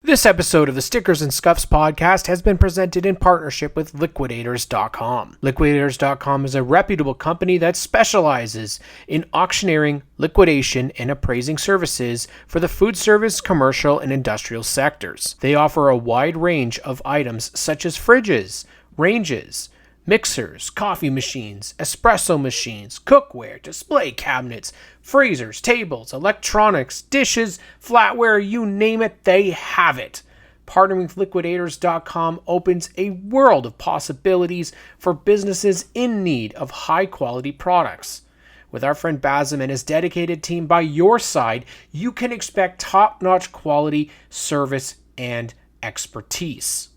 This episode of the Stickers and Scuffs podcast has been presented in partnership with Liquidators.com. Liquidators.com is a reputable company that specializes in auctioneering, liquidation, and appraising services for the food service, commercial, and industrial sectors. They offer a wide range of items such as fridges, ranges, mixers, coffee machines, espresso machines, cookware, display cabinets, freezers, tables, electronics, dishes, flatware, you name it, they have it. Partnering with Liquidators.com opens a world of possibilities for businesses in need of high-quality products. With our friend Basim and his dedicated team by your side, you can expect top-notch quality, service, and expertise.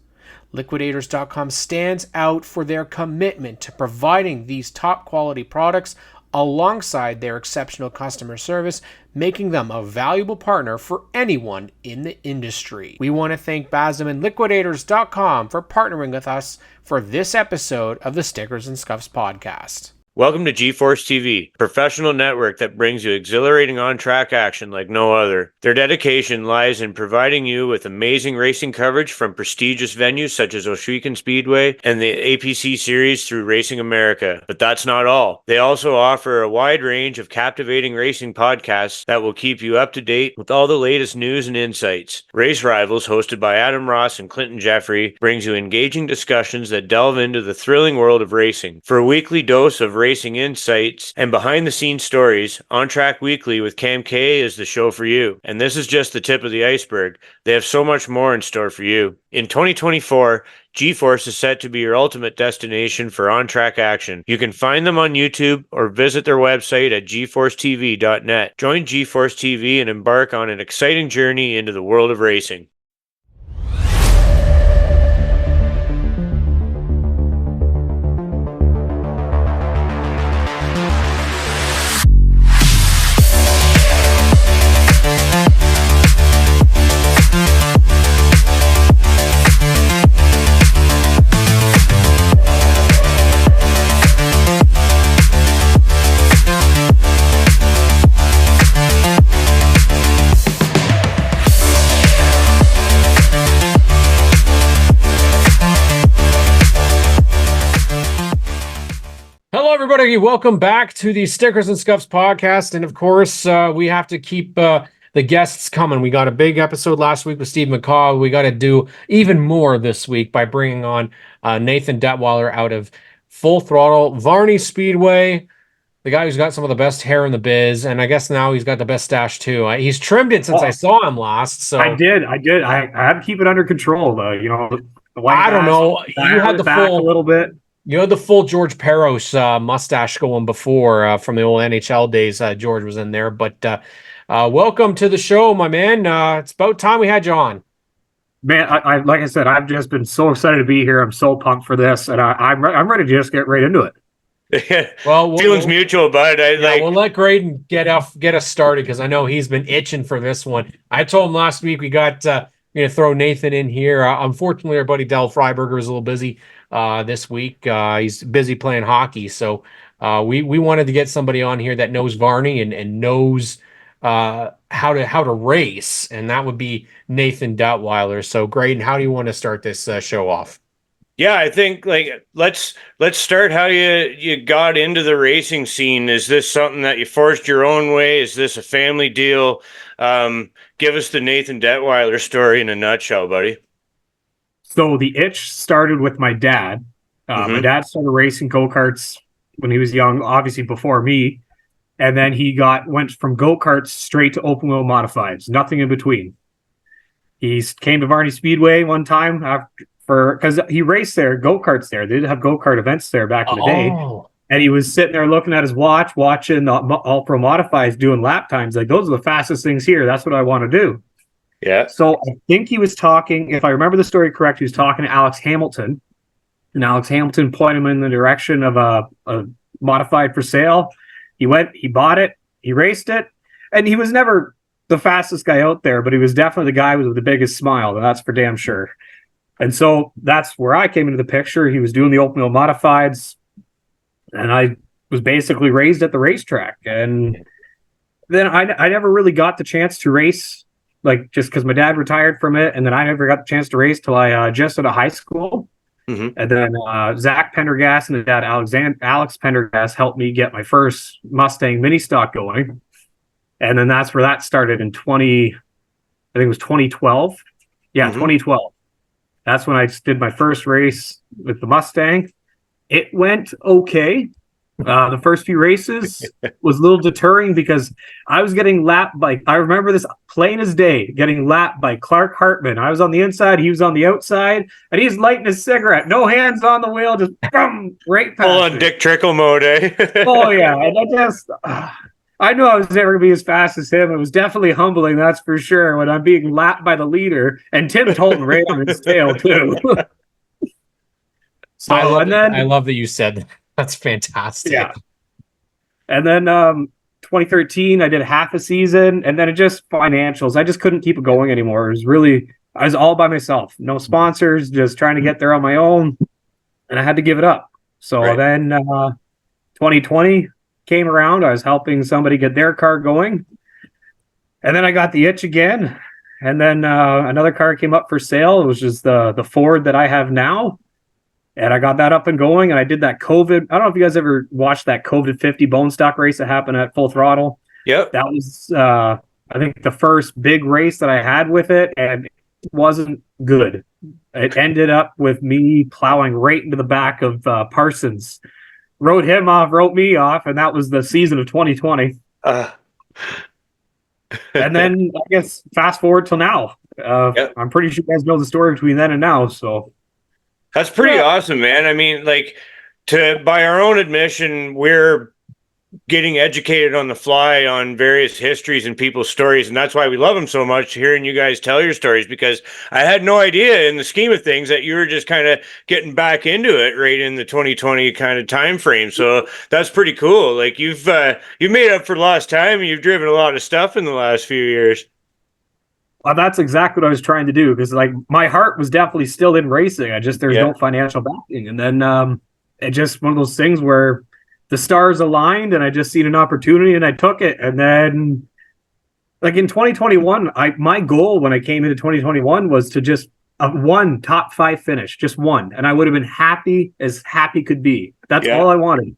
Liquidators.com stands out for their commitment to providing these top quality products alongside their exceptional customer service, making them a valuable partner for anyone in the industry. We want to thank Basim and Liquidators.com for partnering with us for this episode of the Stickers and Scuffs podcast. Welcome to GForceTV, a professional network that brings you exhilarating on-track action like no other. Their dedication lies in providing you with amazing racing coverage from prestigious venues such as Ohsweken Speedway and the APC Series through Racing America. But that's not all. They also offer a wide range of captivating racing podcasts that will keep you up to date with all the latest news and insights. Race Rivals, hosted by Adam Ross and Clinton Jeffrey, brings you engaging discussions that delve into the thrilling world of racing. For a weekly dose of racing insights and behind-the-scenes stories, On Track Weekly with Cam K is the show for you. And this is just the tip of the iceberg. They have so much more in store for you. In 2024, GeForce is set to be your ultimate destination for on-track action. You can find them on YouTube or visit their website at GForceTV.net. Join GeForce TV and embark on an exciting journey into the world of racing. Everybody, welcome back to the Stickers and Scuffs podcast. And of course, we have to keep the guests coming. We got a big episode last week with Steve McCaw. We got to do even more this week by bringing on Nathan Dettwiler out of Full Throttle, Varney Speedway, the guy who's got some of the best hair in the biz. And I guess now he's got the best stash too. He's trimmed it since I saw him last. So I did. I had to keep it under control though. You know, I don't know. You had the full a little bit. You had the full George Peros mustache going before from the old NHL days. George was in there. But welcome to the show, my man. It's about time we had you on. Man, I like I said, I've just been so excited to be here. I'm so pumped for this, and I'm ready to just get right into it. Well, feelings mutual, bud. We'll let Graydon get us started because I know he's been itching for this one. I told him last week we got going to throw Nathan in here. Unfortunately, our buddy Del Freiberger was a little busy this week. He's busy playing hockey, so we wanted to get somebody on here that knows Varney and knows how to race, and that would be Nathan Dettwiler. So, Graydon, how do you want to start this show off? Yeah, I think let's start how you got into the racing scene. Is this something that you forced your own way? Is this a family deal? Give us the Nathan Dettwiler story in a nutshell, buddy. So the itch started with my dad. My dad started racing go-karts when he was young, obviously before me. And then he went from go-karts straight to open wheel modifieds, nothing in between. He came to Varney Speedway one time because he raced there, go-karts there. They did have go-kart events there back in the day. And he was sitting there looking at his watch, watching the All-Pro Modifieds doing lap times. Like, those are the fastest things here. That's what I want to do. Yeah. So I think he was talking, if I remember the story correct, he was talking to Alex Hamilton. And Alex Hamilton pointed him in the direction of a modified for sale. He went, he bought it, he raced it. And he was never the fastest guy out there, but he was definitely the guy with the biggest smile, and that's for damn sure. And so that's where I came into the picture. He was doing the open wheel modifieds, and I was basically raised at the racetrack. And then I never really got the chance to race like just because my dad retired from it, and then I never got the chance to race till I just out of high school. And then Zach Pendergast and his dad Alex Pendergast helped me get my first Mustang mini stock going, and then that's where that started in 2012. Yeah, 2012. That's when I did my first race with the Mustang. It went okay. The first few races was a little deterring because I was getting lapped by, I remember this plain as day, getting lapped by Clark Hartman. I was on the inside, he was on the outside, and he's lighting his cigarette. No hands on the wheel, just boom, right past Full on me. Dick Trickle mode, eh? Oh, yeah. And I knew I was never going to be as fast as him. It was definitely humbling, that's for sure, when I'm being lapped by the leader, and Tim Tolton right on his tail, too. So, I love that you said that. That's fantastic. Yeah. And then 2013, I did half a season, and then it just financials. I just couldn't keep it going anymore. I was all by myself. No sponsors, just trying to get there on my own, and I had to give it up. So then 2020 came around. I was helping somebody get their car going, and then I got the itch again. And then another car came up for sale. It was just the Ford that I have now. And I got that up and going, and I did that COVID. I don't know if you guys ever watched that COVID 50 bone stock race that happened at Full Throttle. Yep. That was, I think, the first big race that I had with it, and it wasn't good. It ended up with me plowing right into the back of Parsons. Wrote him off, wrote me off, and that was the season of 2020. And then, I guess, fast forward till now. I'm pretty sure you guys know the story between then and now, so... That's pretty awesome, man. I mean, like, by our own admission, we're getting educated on the fly on various histories and people's stories, and that's why we love them so much, hearing you guys tell your stories, because I had no idea in the scheme of things that you were just kind of getting back into it right in the 2020 kind of time frame. So that's pretty cool. Like, you've made up for lost time, and you've driven a lot of stuff in the last few years. Well, that's exactly what I was trying to do, because like my heart was definitely still in racing. There's no financial backing, and then it just one of those things where the stars aligned, and I just seen an opportunity, and I took it. And then, like in 2021, my goal when I came into 2021 was to just one top 5 finish, just one, and I would have been happy as happy could be. That's all I wanted.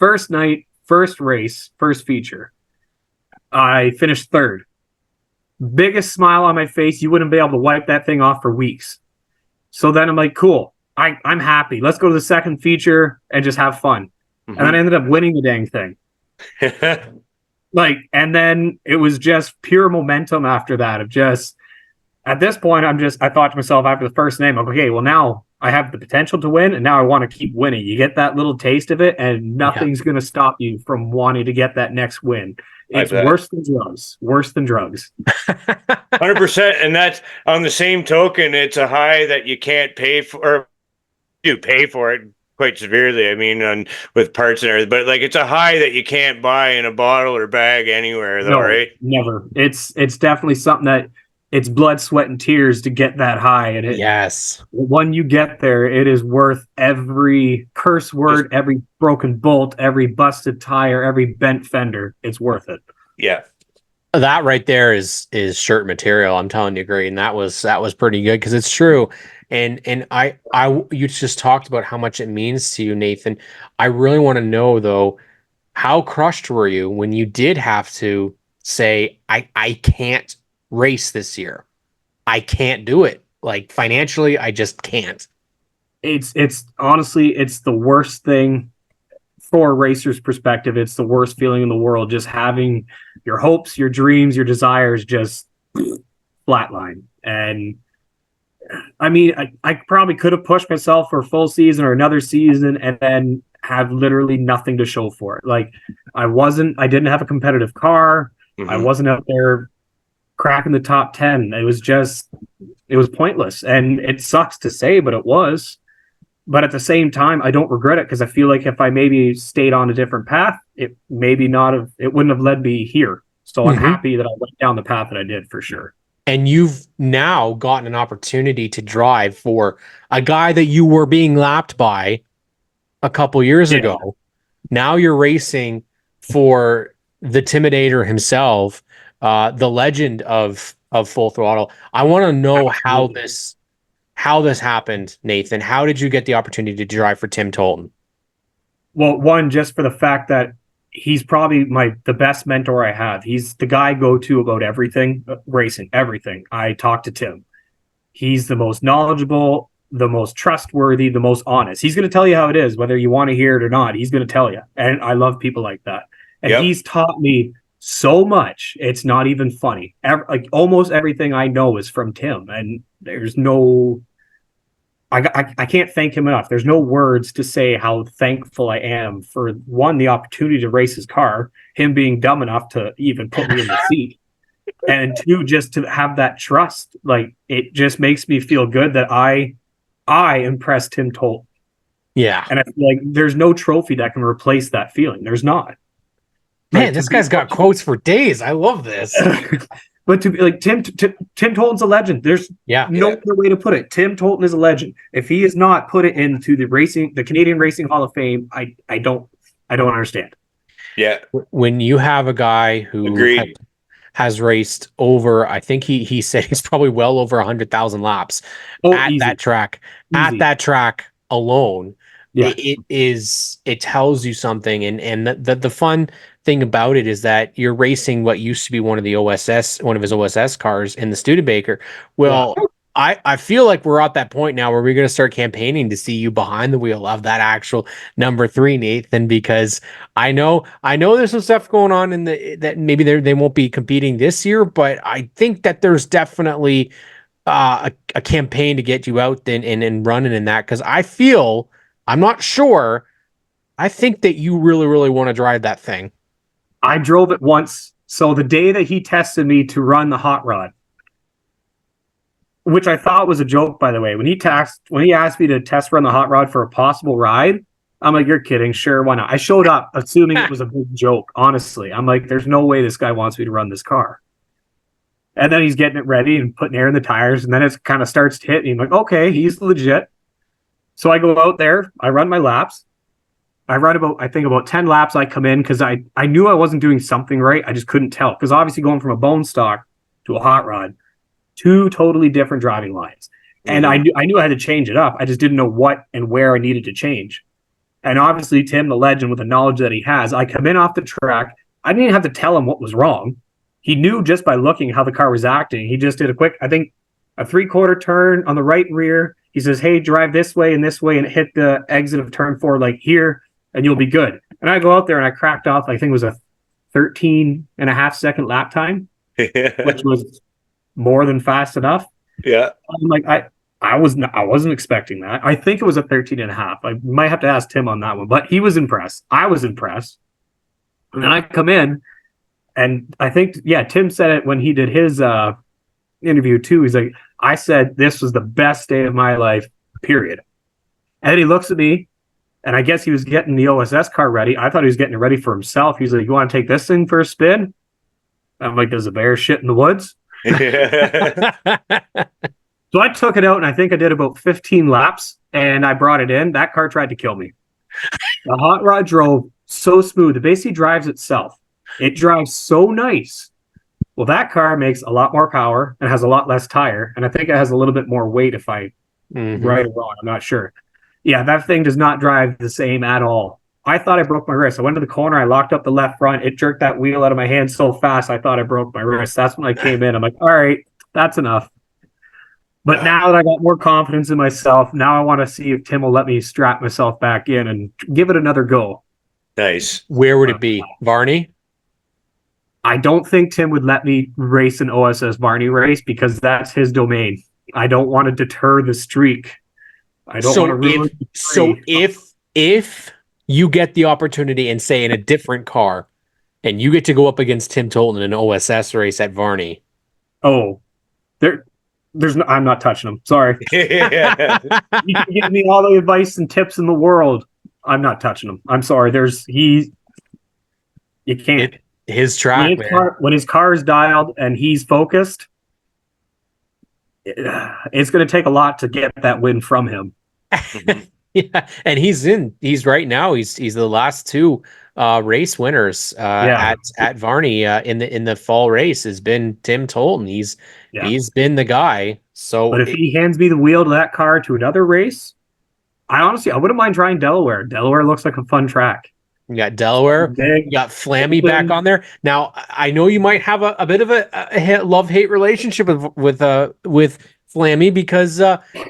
First night, first race, first feature, I finished 3rd. Biggest smile on my face. You wouldn't be able to wipe that thing off for weeks. So then I'm like, cool. I'm happy. Let's go to the second feature and just have fun. And then I ended up winning the dang thing. And then it was just pure momentum after that. Of just, at this point, I thought to myself after the first name, okay, well, now I have the potential to win, and now I want to keep winning. You get that little taste of it, and nothing's going to stop you from wanting to get that next win. It's worse than drugs. Worse than drugs. 100%. And that's on the same token, it's a high that you can't pay for, or you pay for it quite severely. I mean, with parts and everything, but like it's a high that you can't buy in a bottle or bag anywhere, though, right? Never. It's definitely something that it's blood, sweat, and tears to get that high. And when you get there, it is worth every curse word, every broken bolt, every busted tire, every bent fender. It's worth it. Yeah. That right there is shirt material. I'm telling you, Green. That was pretty good, because it's true. And you just talked about how much it means to you, Nathan. I really want to know, though, how crushed were you when you did have to say, I can't race this year. I can't do it. Like, financially, I just can't. It's honestly, it's the worst thing for a racer's perspective. It's the worst feeling in the world, just having your hopes, your dreams, your desires just flatline. And I mean, I probably could have pushed myself for a full season or another season and then have literally nothing to show for it. Like, I didn't have a competitive car. I wasn't out there cracking the top 10. It was pointless, and it sucks to say, but it was. But at the same time, I don't regret it, because I feel like if I maybe stayed on a different path, it wouldn't have led me here. So I'm happy that I went down the path that I did, for sure. And you've now gotten an opportunity to drive for a guy that you were being lapped by a couple years ago. Now you're racing for the Timidator himself, the legend of of Full Throttle. I want to know Absolutely. how this happened, Nathan. How did you get the opportunity to drive for Tim Tolton? Well, one, just for the fact that he's probably the best mentor I have. He's the guy I go to about everything, racing, everything. I talk to Tim. He's the most knowledgeable, the most trustworthy, the most honest. He's going to tell you how it is, whether you want to hear it or not. He's going to tell you. And I love people like that. And Yep. he's taught me so much. It's not even funny. Like almost everything I know is from Tim. And there's no, I can't thank him enough. There's no words to say how thankful I am for, one, the opportunity to race his car, him being dumb enough to even put me in the seat. And two, just to have that trust. Like, it just makes me feel good that I impressed Tim Tolton. Yeah. And I feel like there's no trophy that can replace that feeling. There's not. Man, Like, this guy's got quotes for days. I love this. But to be like Tim Tolton's a legend. There's no other way to put it. Tim Tolton is a legend. If he is not put it into the Canadian Racing Hall of Fame, I don't understand. Yeah. When you have a guy who has raced over, I think he said he's probably well over 100,000 laps that track, at that track alone. Yeah. It tells you something. And the fun thing about it is that you're racing what used to be one of his OSS cars in the Studebaker. Well, I feel like we're at that point now where we're going to start campaigning to see you behind the wheel of that actual number 3, Nathan, because I know there's some stuff going on that maybe they won't be competing this year, but I think that there's definitely a campaign to get you out and running in that, because I'm not sure, I think that you really, really want to drive that thing. I drove it once. So the day that he tested me to run the hot rod, which I thought was a joke, by the way, when he asked me to test run the hot rod for a possible ride, I'm like, you're kidding. Sure, why not? I showed up assuming it was a big joke. Honestly, I'm like, there's no way this guy wants me to run this car. And then he's getting it ready and putting air in the tires, and then it kind of starts to hit me. I'm like, okay, he's legit. So I go out there, I run my laps. I run about 10 laps. I come in because I knew I wasn't doing something right. I just couldn't tell, because obviously going from a bone stock to a hot rod, 2 totally different driving lines. And I knew I had to change it up. I just didn't know what and where I needed to change. And obviously Tim, the legend, with the knowledge that he has, I come in off the track. I didn't even have to tell him what was wrong. He knew just by looking how the car was acting. He just did a quick, I think, a 3/4 turn on the right rear. He says, hey, drive this way, and hit the exit of turn 4 like here, and you'll be good. And I go out there and I cracked off, I think it was a 13.5-second lap time, which was more than fast enough. Yeah. I'm like, I wasn't expecting that. I think it was a 13.5. I might have to ask Tim on that one, but he was impressed. I was impressed. And then I come in, and I think, Tim said it when he did his interview too. He's like, I said this was the best day of my life, period. And then he looks at me, and I guess he was getting the OSS car ready. I thought he was getting it ready for himself. He's like, you want to take this thing for a spin? I'm like, does a bear shit in the woods? So I took it out, and I think I did about 15 laps, and I brought it in. That car tried to kill me. The hot rod drove so smooth. It basically drives itself. It drives so nice. Well, that car makes a lot more power and has a lot less tire, and I think it has a little bit more weight, if I right or wrong. I'm not sure. Yeah, that thing does not drive the same at all. I thought I broke my wrist. I went to the corner. I locked up the left front. It jerked that wheel out of my hand so fast, I thought I broke my wrist. That's when I came in. I'm like, all right, that's enough. But now that I got more confidence in myself, now I want to see if Tim will let me strap myself back in and give it another go. Nice. Where would it be? Varney? I don't think Tim would let me race an OSS Varney race, because that's his domain. I don't want to deter the streak. I don't want to ruin the streak. So if you get the opportunity, and say in a different car, and you get to go up against Tim Tolton in an OSS race at Varney. Oh, I'm not touching him. Sorry. You can give me all the advice and tips in the world. I'm not touching him. I'm sorry. You can't. His track, when his car is dialed and he's focused, it's going to take a lot to get that win from him. Yeah, and he's right now. He's the last two race winners at Varney in the fall race has been Tim Tolton. He's been the guy. So but if he hands me the wheel to that car to another race, I wouldn't mind trying Delaware. Delaware looks like a fun track. You got Delaware. You got Flammy back on there. Now, I know you might have a bit of a love-hate relationship with Flammy, because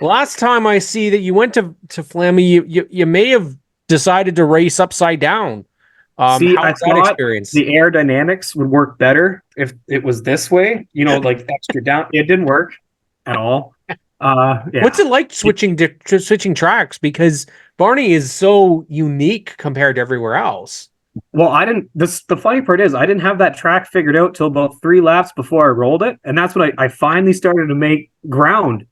last time I see that you went to Flammy, you may have decided to race upside down. I thought experience? The aerodynamics would work better if it was this way, like extra down. It didn't work at all. What's it like switching tracks? Because Varney is so unique compared to everywhere else. Well, the funny part is I didn't have that track figured out till about 3 laps before I rolled it. And that's when I finally started to make ground.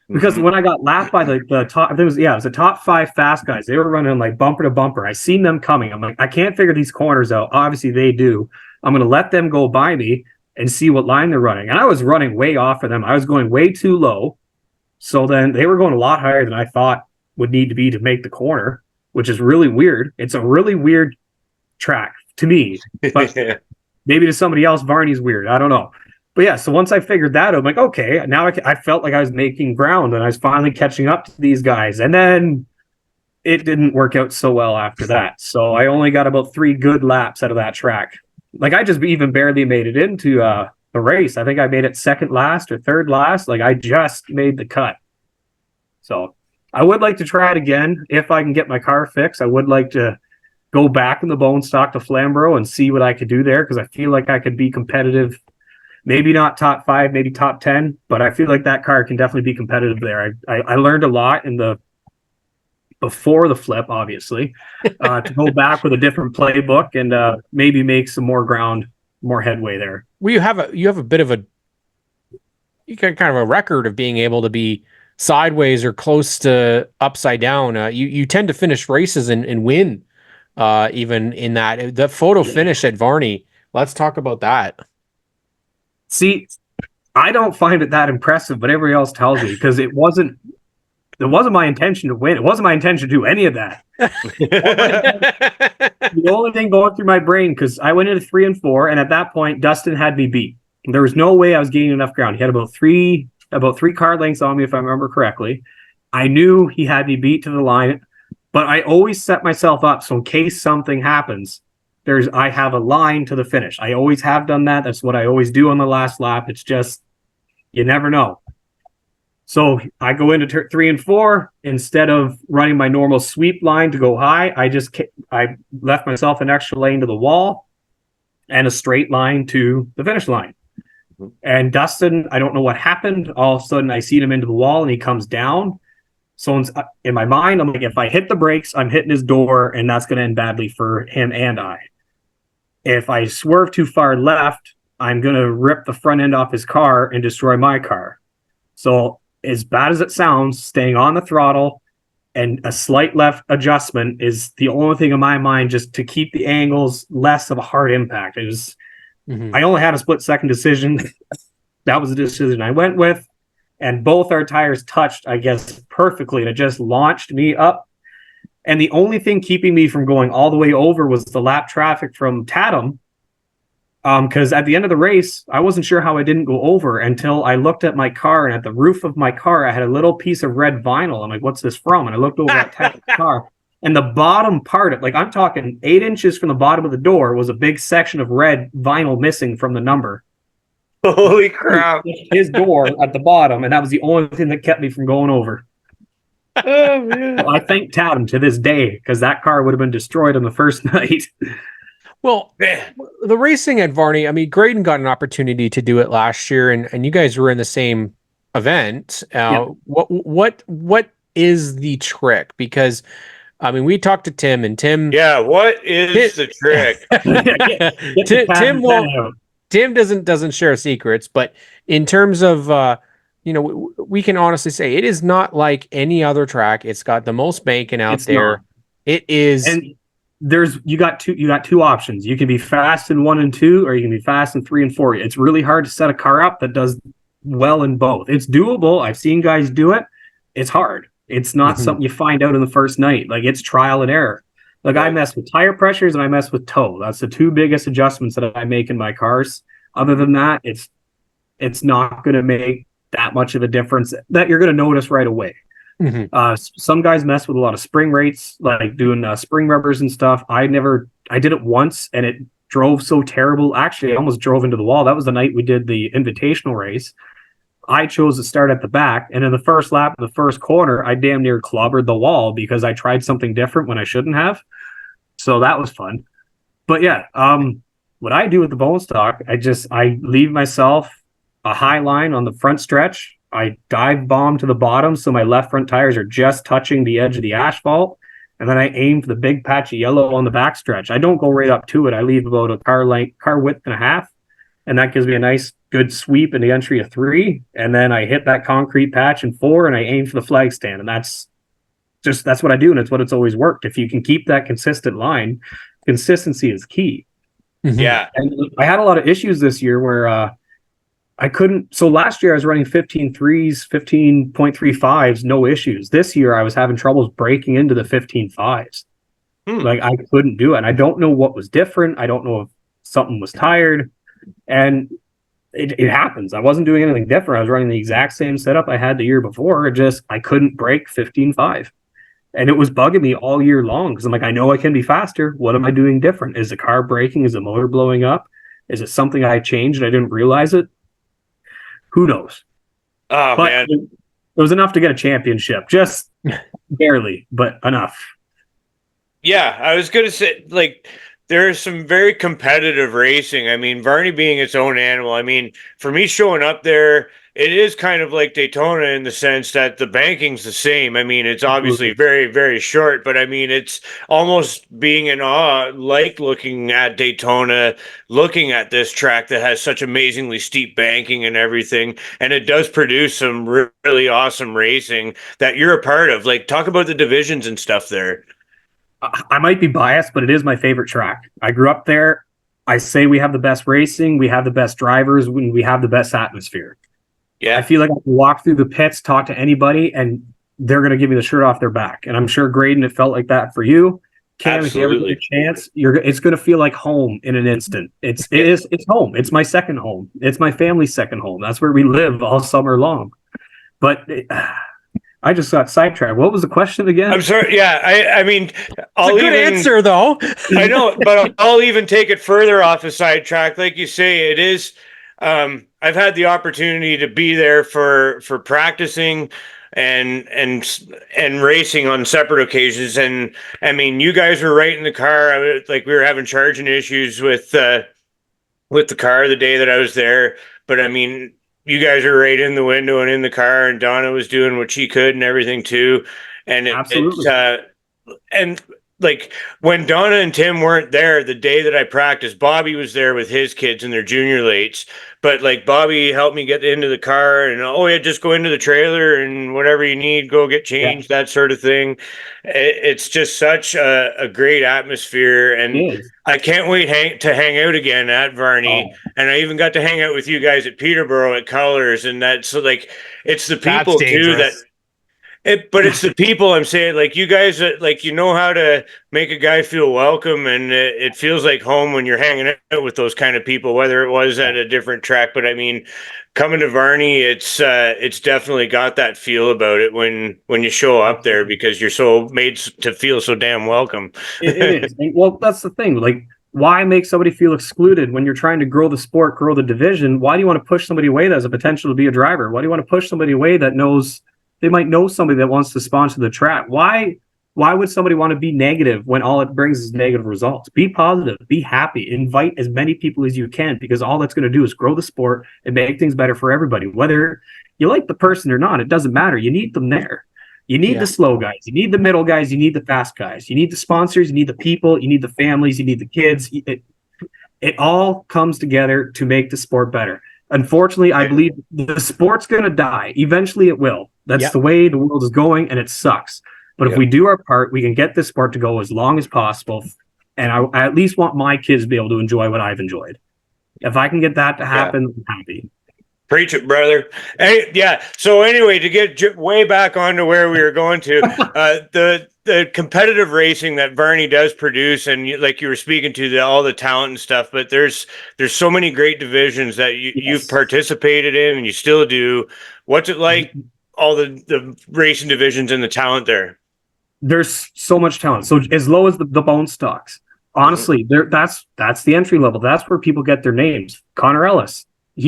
Because when I got lapped by the top, it was the top 5 fast guys. They were running like bumper to bumper. I seen them coming. I'm like, I can't figure these corners out. Obviously they do. I'm going to let them go by me and see what line they're running. And I was running way off of them. I was going way too low. So then they were going a lot higher than I thought would need to be to make the corner, which is really weird. It's a really weird track to me, but maybe to somebody else, Varney's weird. I don't know. But yeah, so once I figured that out, I'm like, okay, now I felt like I was making ground and I was finally catching up to these guys. And then it didn't work out so well after that. So I only got about 3 good laps out of that track. Like I just even barely made it into the race. I think I made it second last or third last. Like I just made the cut. So I would like to try it again if I can get my car fixed. I would like to go back in the bone stock to Flamborough and see what I could do there, because I feel like I could be competitive. Maybe not top 5, maybe top 10, but I feel like that car can definitely be competitive there. I learned a lot before the flip, obviously, to go back with a different playbook and maybe make some more ground, more headway there. Well, you have a bit of you got kind of a record of being able to be sideways or close to upside down. You tend to finish races and win, even in that. The photo finish at Varney. Let's talk about that. See, I don't find it that impressive, but everybody else tells me, because it wasn't my intention to win. It wasn't my intention to do any of that. The only thing going through my brain, because I went into 3 and 4, and at that point, Dustin had me beat. There was no way I was gaining enough ground. He had about three car lengths on me, if I remember correctly. I knew he had me beat to the line, but I always set myself up so in case something happens, I have a line to the finish. I always have done that. That's what I always do on the last lap. It's just, you never know. So I go into 3 and 4. Instead of running my normal sweep line to go high, I left myself an extra lane to the wall and a straight line to the finish line. And Dustin, I don't know what happened. All of a sudden, I see him into the wall and he comes down. So in my mind, I'm like, if I hit the brakes, I'm hitting his door, and that's going to end badly for him and I. If I swerve too far left, I'm going to rip the front end off his car and destroy my car. So as bad as it sounds, staying on the throttle and a slight left adjustment is the only thing in my mind, just to keep the angles less of a hard impact. It was, I only had a split-second decision. That was the decision I went with. And both our tires touched, I guess, perfectly. And it just launched me up. And the only thing keeping me from going all the way over was the lap traffic from Tatum. Because at the end of the race, I wasn't sure how I didn't go over until I looked at my car. And at the roof of my car, I had a little piece of red vinyl. I'm like, what's this from? And I looked over at Tatum's car. And the bottom part, I'm talking 8 inches from the bottom of the door, was a big section of red vinyl missing from the number. Holy crap. His door at the bottom, and that was the only thing that kept me from going over. Oh, man. Well, I thank Tatum to this day, because that car would have been destroyed on the first night. Well, the racing at Varney, I mean, Graydon got an opportunity to do it last year, and you guys were in the same event. What is the trick? Because, I mean, we talked to Tim, and Tim... Yeah, what is the trick? Tim doesn't share secrets, but in terms of, we can honestly say it is not like any other track. It's got the most banking out there. Not. It is... And you got two options. You can be fast in 1 and 2, or you can be fast in 3 and 4. It's really hard to set a car up that does well in both. It's doable. I've seen guys do it. It's hard. It's not something you find out in the first night. Like, it's trial and error. Like, I mess with tire pressures and I mess with toe. That's the two biggest adjustments that I make in my cars. Other than that, it's not going to make that much of a difference that you're going to notice right away. Some guys mess with a lot of spring rates, like doing spring rubbers and stuff. I did it once and it drove so terrible. Actually, I almost drove into the wall. That was the night we did the invitational race. I chose to start at the back, and in the first lap, the first corner, I damn near clobbered the wall because I tried something different when I shouldn't have. So that was fun. But yeah, what I do with the bone stock, I leave myself a high line on the front stretch. I dive bomb to the bottom, so my left front tires are just touching the edge of the asphalt, and then I aim for the big patch of yellow on the back stretch. I don't go right up to it. I leave about a car width and a half, and that gives me a nice good sweep in the entry of 3, and then I hit that concrete patch in 4, and I aim for the flag stand, and that's what I do, and it's what it's always worked. If you can keep that consistent line, consistency is key. Yeah. And I had a lot of issues this year where I couldn't. So last year I was running 15.3s, 15.35s, no issues. This year I was having troubles breaking into the 15.5s. Like, I couldn't do it. And I don't know what was different. I don't know if something was tired. And it happens. I wasn't doing anything different. I was running the exact same setup I had the year before. I couldn't break 15.5. And it was bugging me all year long because I'm like, I know I can be faster. What am I doing different? Is the car breaking? Is the motor blowing up? Is it something I changed and I didn't realize it? Who knows? Oh, but man. It was enough to get a championship. Just barely, but enough. Yeah, I was going to say, like, there's some very competitive racing. I mean, Varney being its own animal. I mean, for me showing up there, it is kind of like Daytona in the sense that the banking's the same. I mean, it's obviously very, very short, but I mean, it's almost being in awe, like looking at Daytona, looking at this track that has such amazingly steep banking and everything. And it does produce some really awesome racing that you're a part of. Like, talk about the divisions and stuff there. I might be biased, but it is my favorite track. I grew up there. I say we have the best racing, we have the best drivers, we have the best atmosphere. Yeah. I feel like I can walk through the pits, talk to anybody, and they're going to give me the shirt off their back. And I'm sure, Graydon, it felt like that for you. Cam, if you ever get a chance, it's going to feel like home in an instant. It's home. It's my second home. It's my family's second home. That's where we live all summer long. But I just got sidetracked. What was the question again? I'm sorry. Yeah, I mean, I'll good answer though. I know, but I'll even take it further off a sidetrack. Like you say, it is. I've had the opportunity to be there for practicing and racing on separate occasions. And I mean, you guys were right in the car. Like, we were having charging issues with the car the day that I was there. But I mean, you guys are right in the window and in the car, and Donna was doing what she could and everything too. And absolutely. And like, when Donna and Tim weren't there the day that I practiced, Bobby was there with his kids and their junior lates. But like, Bobby helped me get into the car, and just go into the trailer and whatever you need, go get changed, that sort of thing. It's just such a great atmosphere, and I can't wait to hang out again at Varney. And I even got to hang out with you guys at Peterborough at Colors, and that's so, like, it's the people too that. But it's the people. I'm saying, like, you guys, like, you know how to make a guy feel welcome, and it feels like home when you're hanging out with those kind of people, whether it was at a different track. But I mean, coming to Varney, it's definitely got that feel about it when you show up there, because you're so made to feel so damn welcome. It is. Well, that's the thing. Like, why make somebody feel excluded when you're trying to grow the sport, grow the division? Why do you want to push somebody away that has a potential to be a driver? Why do you want to push somebody away that knows they might know somebody that wants to sponsor the track? Why would somebody want to be negative when all it brings is negative results? Be positive, be happy, invite as many people as you can, because all that's going to do is grow the sport and make things better for everybody. Whether you like the person or not, it doesn't matter. You need them there. You need the slow guys. You need the middle guys. You need the fast guys. You need the sponsors. You need the people. You need the families. You need the kids. It all comes together to make the sport better. Unfortunately, I believe the sport's going to die. Eventually it will. That's the way the world is going, and it sucks. But if we do our part, we can get this sport to go as long as possible. And I at least want my kids to be able to enjoy what I've enjoyed. If I can get that to happen, I'm happy. Preach it, brother. Hey, yeah. So anyway, to get way back onto where we were going to, the competitive racing that Varney does produce, and like you were speaking to all the talent and stuff, but there's so many great divisions that you've participated in and you still do. What's it like? All the racing divisions and the talent there. There's so much talent. So as low as the bone stocks, honestly, that's the entry level. That's where people get their names. Connor Ellis.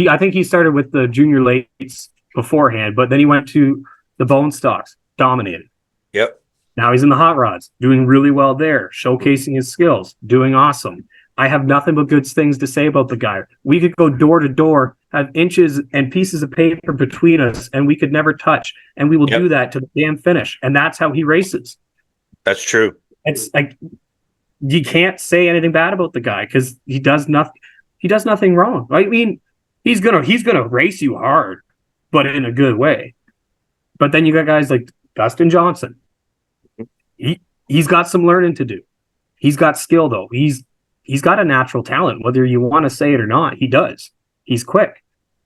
I think he started with the junior lates beforehand, but then he went to the bone stocks, dominated. Yep. Now he's in the hot rods, doing really well there, showcasing his skills, doing awesome. I have nothing but good things to say about the guy. We could go door to door, have inches and pieces of paper between us, and we could never touch. And we will do that to the damn finish. And that's how he races. That's true. It's like you can't say anything bad about the guy because he does nothing. He does nothing wrong. I mean, he's gonna race you hard, but in a good way. But then you got guys like Dustin Johnson. He's got some learning to do. He's got skill though. He's got a natural talent, whether you want to say it or not. He does. He's quick.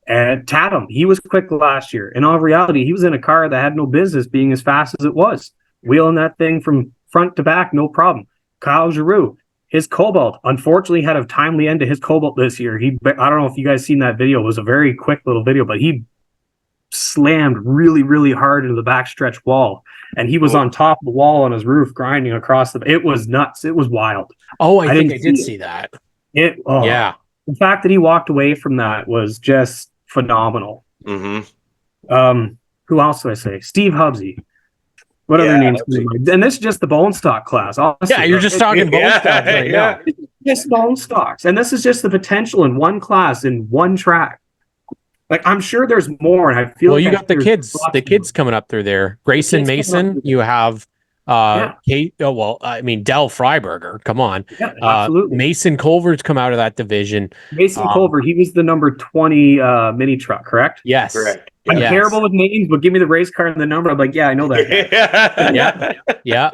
And Tatum, he was quick last year. In all reality, he was in a car that had no business being as fast as it was, wheeling that thing from front to back, no problem. Kyle Giroux, his Cobalt, unfortunately had a timely end to his Cobalt this year. I don't know if you guys seen that video. It was a very quick little video, but he slammed really, really hard into the backstretch wall. And he was on top of the wall on his roof, grinding across it was nuts. It was wild. Oh, I think I did see that. Yeah. The fact that he walked away from that was just phenomenal. Mm-hmm. Who else do I say? Steve Hubsey. What other names? And this is just the bone stock class. Honestly. Yeah, you're just talking bone stock right now. Just bone stocks. And this is just the potential in one class, in one track. Like, I'm sure there's more. And I feel you got the kids coming up through there. Grayson Mason, you have Kate. Oh, well, I mean, Del Freiberger. Come on. Yeah, absolutely. Mason Culver's come out of that division. Mason Culver, he was the number 20 mini truck, correct? Yes. Correct. I'm terrible with names, but give me the race car and the number. I'm like, yeah, I know that. Yeah.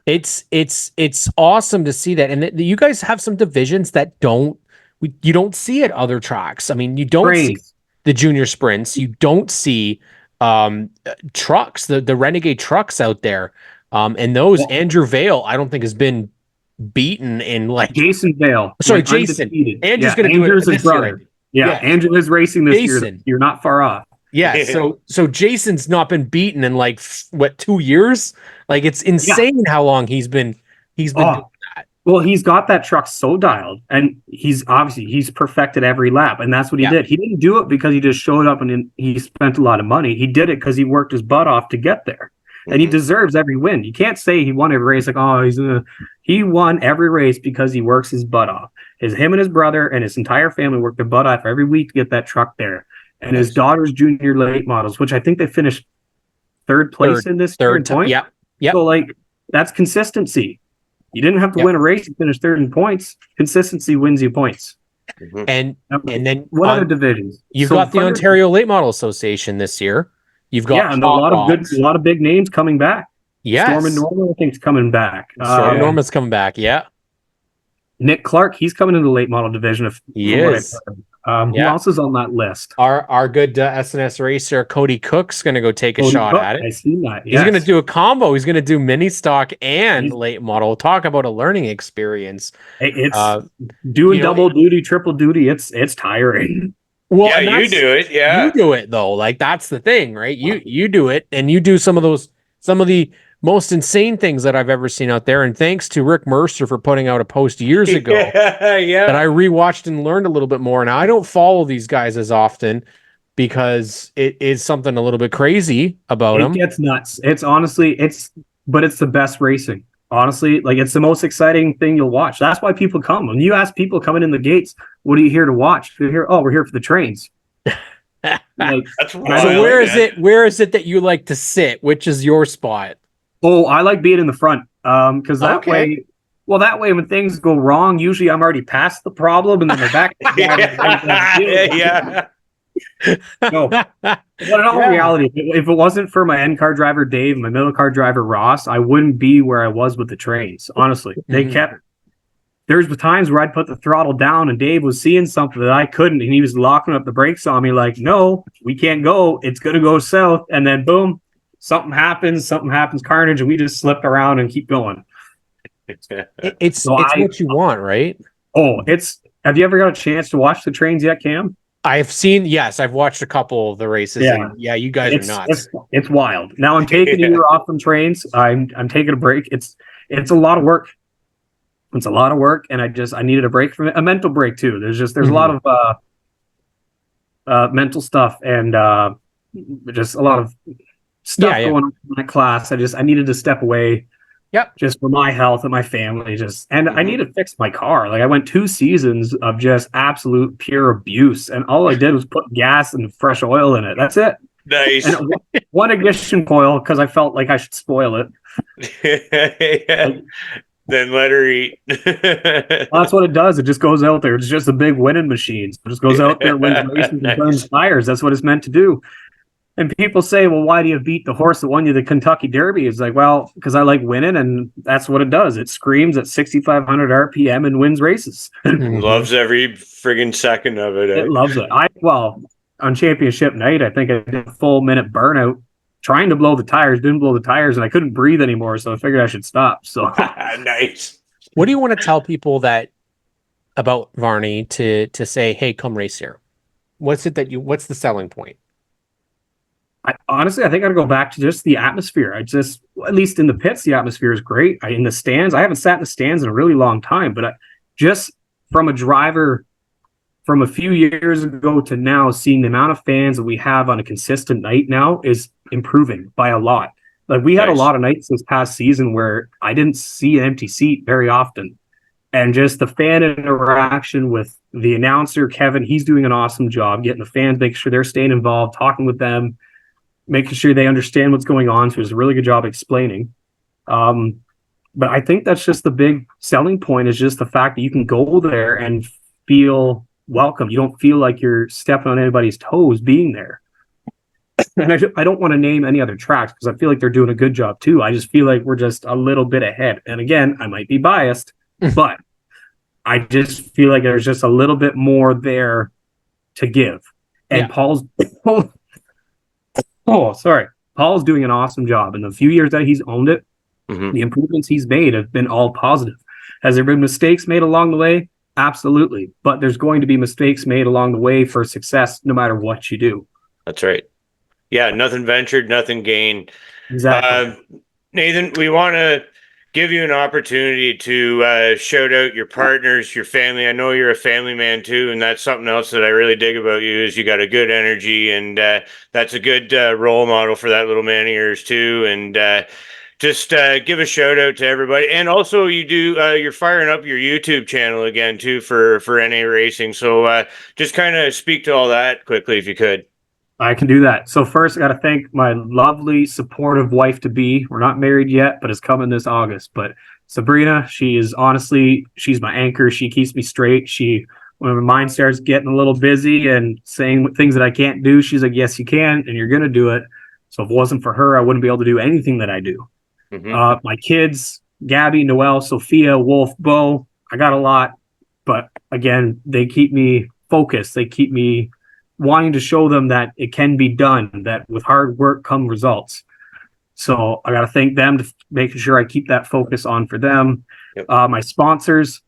It's awesome to see that. And you guys have some divisions that you don't see at other tracks. I mean, you don't see the junior sprints. You don't see trucks, the Renegade trucks out there. And those, Andrew Vale, I don't think has been beaten in like Jason Vale. Sorry, Jason. Undefeated. Andrew's going to do it this year. Yeah, Andrew is racing this year. You're not far off. Yeah, so Jason's not been beaten in like 2 years. Like, it's insane how long he's been doing that. Well, he's got that truck so dialed, and he's perfected every lap, and that's what he did. He didn't do it because he just showed up and he spent a lot of money. He did it because he worked his butt off to get there, and he deserves every win. You can't say he won every race like, he won every race because he works his butt off. Him and his brother and his entire family worked their butt off every week to get that truck there. And his daughter's junior late models, which I think they finished third place in this third point. Yeah. So, like, that's consistency. You didn't have to win a race to finish third in points. Consistency wins you points. And then what other divisions? You've got the Ontario Late Model Association this year. You've got and a lot of big names coming back. Yes. Storm and Norma, I think, is coming back. Storm and Norma's coming back. Yeah. Nick Clark, he's coming into the late model division. He is. Who else is on that list? Our good SNS racer Cody Cook's going to go take a shot at it. I seen that. He's going to do a combo. He's going to do mini stock and late model. Talk about a learning experience. It's doing double duty, triple duty. It's tiring. Well, you do it. Yeah, you do it though. Like, that's the thing, right? You do it, and you do some of the most insane things that I've ever seen out there. And thanks to Rick Mercer for putting out a post years ago that I rewatched and learned a little bit more. Now, I don't follow these guys as often because it is something a little bit crazy about them. It gets nuts. It's honestly, but it's the best racing. Honestly, like, it's the most exciting thing you'll watch. That's why people come. When you ask people coming in the gates, what are you here to watch? We're here for the trains. That's so where is it that you like to sit? Which is your spot? Oh, I like being in the front because that way when things go wrong, usually I'm already past the problem and then they're back. No, but in all reality, if it wasn't for my end car driver Dave and my middle car driver Ross, I wouldn't be where I was with the trains. Honestly, they kept there's times where I'd put the throttle down and Dave was seeing something that I couldn't, and he was locking up the brakes on me like, no, we can't go. It's going to go south. And then boom, something happens, carnage, and we just slip around and keep going. It's what you want, right? Oh, have you ever got a chance to watch the trains yet, Cam? I've watched a couple of the races. Yeah. And you guys are nuts. It's wild. Now I'm taking a year off from trains. I'm taking a break. It's a lot of work. It's a lot of work, and I needed a break from it, a mental break too. There's a lot of mental stuff and just a lot of stuff going on in my class. I needed to step away. Yep. Just for my health and my family. I need to fix my car. Like I went 2 seasons of just absolute pure abuse, and all I did was put gas and fresh oil in it. That's it. Nice. And one ignition coil because I felt like I should spoil it. Yeah. Then let her eat. Well, that's what it does. It just goes out there. It's just a big winning machine. It just goes out there, wins races, and burns tires. That's what it's meant to do. And people say, well, why do you beat the horse that won you the Kentucky Derby? It's like, well, because I like winning, and that's what it does. It screams at 6,500 RPM and wins races. Loves every friggin' second of it. It loves it. On championship night, I think I did a full minute burnout trying to blow the tires, didn't blow the tires, and I couldn't breathe anymore, so I figured I should stop. So nice. What do you want to tell people about Varney to say, hey, come race here? What's the selling point? Honestly, I think I'd go back to just the atmosphere. At least in the pits, the atmosphere is great. In the stands, I haven't sat in the stands in a really long time, but just from a driver from a few years ago to now, seeing the amount of fans that we have on a consistent night now is improving by a lot. Like we had a lot of nights this past season where I didn't see an empty seat very often. And just the fan interaction with the announcer, Kevin, he's doing an awesome job getting the fans, making sure they're staying involved, talking with them, making sure they understand what's going on. So he does a really good job explaining. But I think that's just the big selling point, is just the fact that you can go there and feel welcome. You don't feel like you're stepping on anybody's toes being there. And I don't want to name any other tracks because I feel like they're doing a good job too. I just feel like we're just a little bit ahead. And again, I might be biased, but I just feel like there's just a little bit more there to give. And Paul's Paul's doing an awesome job. In the few years that he's owned it, the improvements he's made have been all positive. Has there been mistakes made along the way? Absolutely. But there's going to be mistakes made along the way for success, no matter what you do. That's right. Yeah, nothing ventured, nothing gained. Exactly. Nathan, we want to give you an opportunity to shout out your partners, your family. I know you're a family man too, and that's something else that I really dig about you, is you got a good energy, and that's a good role model for that little man of yours too. And just give a shout out to everybody. And also you're firing up your YouTube channel again too for NA Racing. So just kind of speak to all that quickly if you could. I can do that. So first, I got to thank my lovely, supportive wife-to-be. We're not married yet, but it's coming this August. But Sabrina, she's my anchor. She keeps me straight. When my mind starts getting a little busy and saying things that I can't do, she's like, yes, you can, and you're going to do it. So if it wasn't for her, I wouldn't be able to do anything that I do. My kids, Gabby, Noelle, Sophia, Wolf, Bo, I got a lot. But again, they keep me focused. They keep me wanting to show them that it can be done, that with hard work come results. So I got to thank them for making sure I keep that focus on for them. Yep. My sponsors,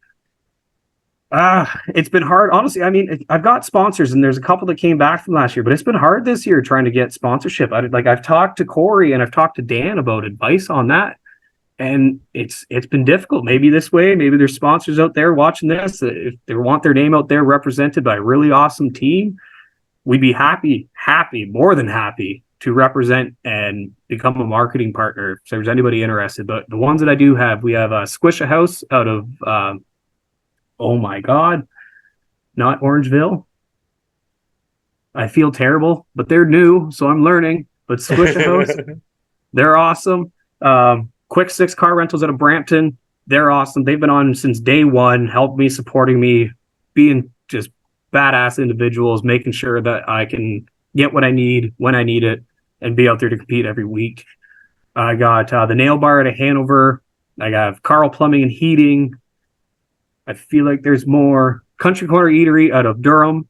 it's been hard. Honestly, I mean, I've got sponsors, and there's a couple that came back from last year, but it's been hard this year trying to get sponsorship. I've talked to Corey and I've talked to Dan about advice on that, and it's been difficult. Maybe this way, maybe there's sponsors out there watching this. If they want their name out there represented by a really awesome team, we'd be happy, more than happy to represent and become a marketing partner if there's anybody interested. But the ones that I do have, we have Squish a House out of, oh my God, not Orangeville. I feel terrible, but they're new, so I'm learning. But Squish a House, they're awesome. Quick Six Car Rentals out of Brampton, they're awesome. They've been on since day one, helped me, supporting me, being just badass individuals, making sure that I can get what I need when I need it and be out there to compete every week. I got the Nail Bar out of Hanover. I got Carl Plumbing and Heating. I feel like there's more. Country Corner Eatery out of Durham.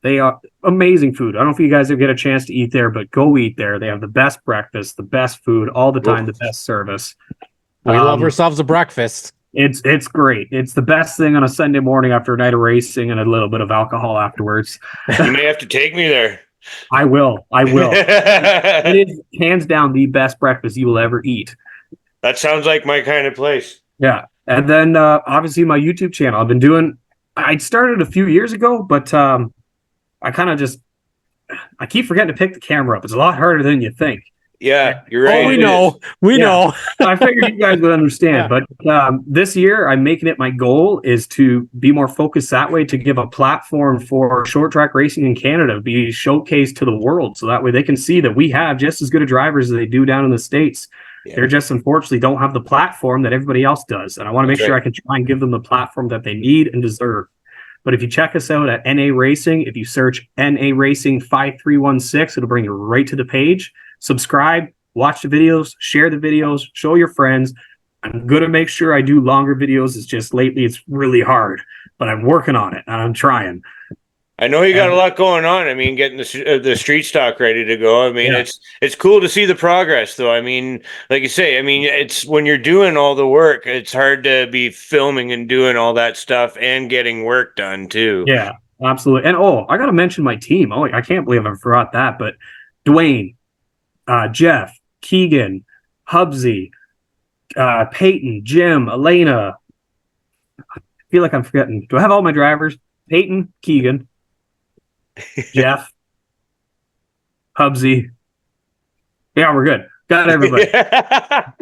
They are amazing food. I don't know if you guys ever get a chance to eat there, but go eat there. They have the best breakfast, the best food all the time, the best service. We love ourselves a breakfast. It's great. It's the best thing on a Sunday morning after a night of racing and a little bit of alcohol afterwards. You may have to take me there. I will. It is hands down the best breakfast you will ever eat. That sounds like my kind of place. Yeah. And then obviously my YouTube channel. I started a few years ago, but I kind of I keep forgetting to pick the camera up. It's a lot harder than you think. Yeah, you're right. Oh, we know. I figured you guys would understand. Yeah. But this year, I'm making it my goal is to be more focused that way, to give a platform for short track racing in Canada, be showcased to the world. So that way they can see that we have just as good of drivers as they do down in the States. Yeah. They're just unfortunately don't have the platform that everybody else does. And I want to make sure I can try and give them the platform that they need and deserve. But if you check us out at NA Racing, if you search NA Racing 5316, it'll bring you right to the page. Subscribe, watch the videos, share the videos, show your friends. I'm going to make sure I do longer videos. It's just lately it's really hard, but I'm working on it and I'm trying. I know you got a lot going on. I mean, getting the street stock ready to go. I mean, it's cool to see the progress, though. I mean, like you say, I mean, it's when you're doing all the work, it's hard to be filming and doing all that stuff and getting work done too. Yeah, absolutely. And I got to mention my team. Oh, I can't believe I forgot that. But Dwayne, Jeff, Keegan, Hubsy, Peyton, Jim, Elena. I feel like I'm forgetting. Do I have all my drivers? Peyton, Keegan, Jeff, Hubsy. Yeah, we're good. Got everybody. But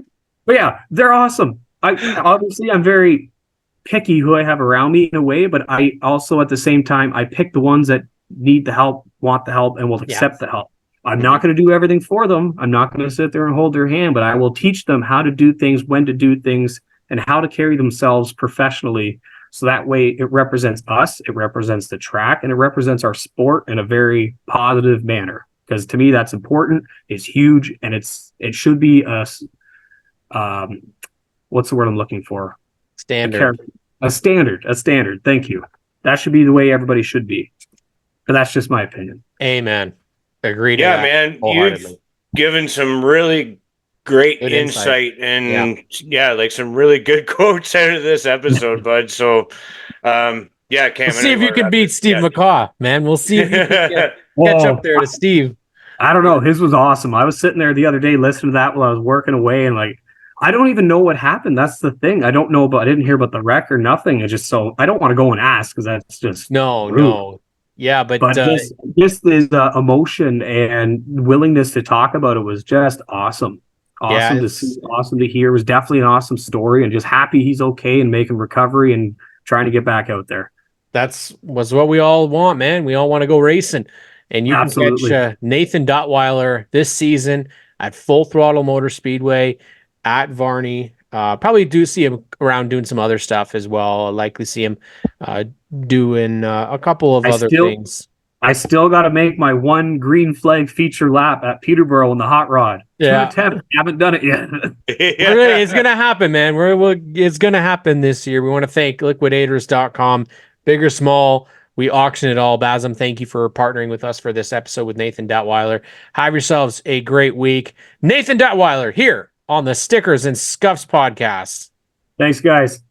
yeah, they're awesome. I'm very picky who I have around me in a way, but I also at the same time I pick the ones that need the help, want the help, and will accept the help. I'm not going to do everything for them. I'm not going to sit there and hold their hand, but I will teach them how to do things, when to do things, and how to carry themselves professionally. So that way it represents us, it represents the track, and it represents our sport in a very positive manner. Because to me, that's important. It's huge, and it should be what's the word I'm looking for? Standard. A standard. Thank you. That should be the way everybody should be. But that's just my opinion. Amen. Agreed. Yeah, man. You've given some really great insight and like some really good quotes out of this episode, bud. So Cam, we'll see if you can beat Steve McCaw, man. We'll see if you can catch up there to Steve. I don't know. His was awesome. I was sitting there the other day listening to that while I was working away, and I don't even know what happened. That's the thing. I didn't hear about the wreck or nothing. It's just so I don't want to go and ask because that's just rude. No. Yeah, but just is emotion and willingness to talk about it was just awesome. Awesome to see, awesome to hear. It was definitely an awesome story, and just happy he's okay and making recovery and trying to get back out there. Was what we all want, man. We all want to go racing. And you can catch Nathan Dettwiler this season at Full Throttle Motor Speedway at Varney. Probably do see him around doing some other stuff as well. I'll likely see him doing a couple of other things. I still got to make my one green flag feature lap at Peterborough in the hot rod. Yeah. Haven't done it yet. It's going to happen, man. It's going to happen this year. We want to thank liquidators.com. Big or small, we auction it all. Bazam, thank you for partnering with us for this episode with Nathan Dettwiler. Have yourselves a great week. Nathan Dettwiler here on the Stickers and Scuffs podcast. Thanks, guys.